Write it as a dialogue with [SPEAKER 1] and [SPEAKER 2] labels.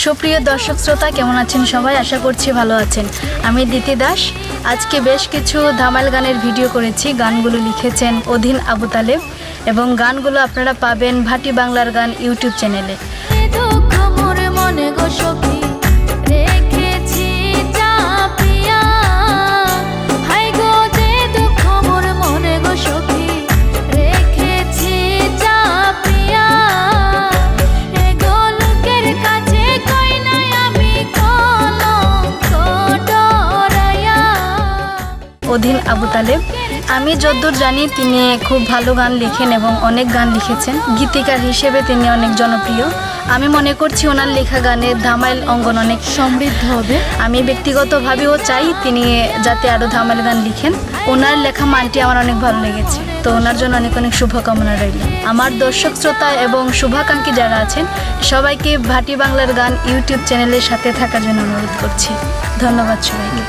[SPEAKER 1] সুপ্রিয় দর্শক শ্রোতা, কেমন আছেন সবাই? আশা করছি ভালো আছেন। আমি দিতি দাস। আজকে বেশ কিছু ধামাল গানের ভিডিও করেছি। গানগুলো লিখেছেন অধীন আবু তালেব এবং গানগুলো আপনারা পাবেন ভাটি বাংলার গান ইউটিউব চ্যানেলে। অধীন আবু তালেব, আমি যতদূর জানি তিনি খুব ভালো গান লিখেন এবং অনেক গান লিখেছেন। গীতিকার হিসেবে তিনি অনেক জনপ্রিয়। আমি মনে করছি ওনার লেখা গানের ধামাইল অঙ্গন অনেক সমৃদ্ধ হবে। আমি ব্যক্তিগতভাবেও চাই তিনি যাতে আরও ধামাইল গান লিখেন। ওনার লেখা মানটি আমার অনেক ভালো লেগেছে, তো ওনার জন্য অনেক অনেক শুভকামনা রইল। আমার দর্শক শ্রোতা এবং শুভাকাঙ্ক্ষী যারা আছেন সবাইকে ভাটি বাংলার গান ইউটিউব চ্যানেলের সাথে থাকার জন্য অনুরোধ করছি। ধন্যবাদ সবাইকে।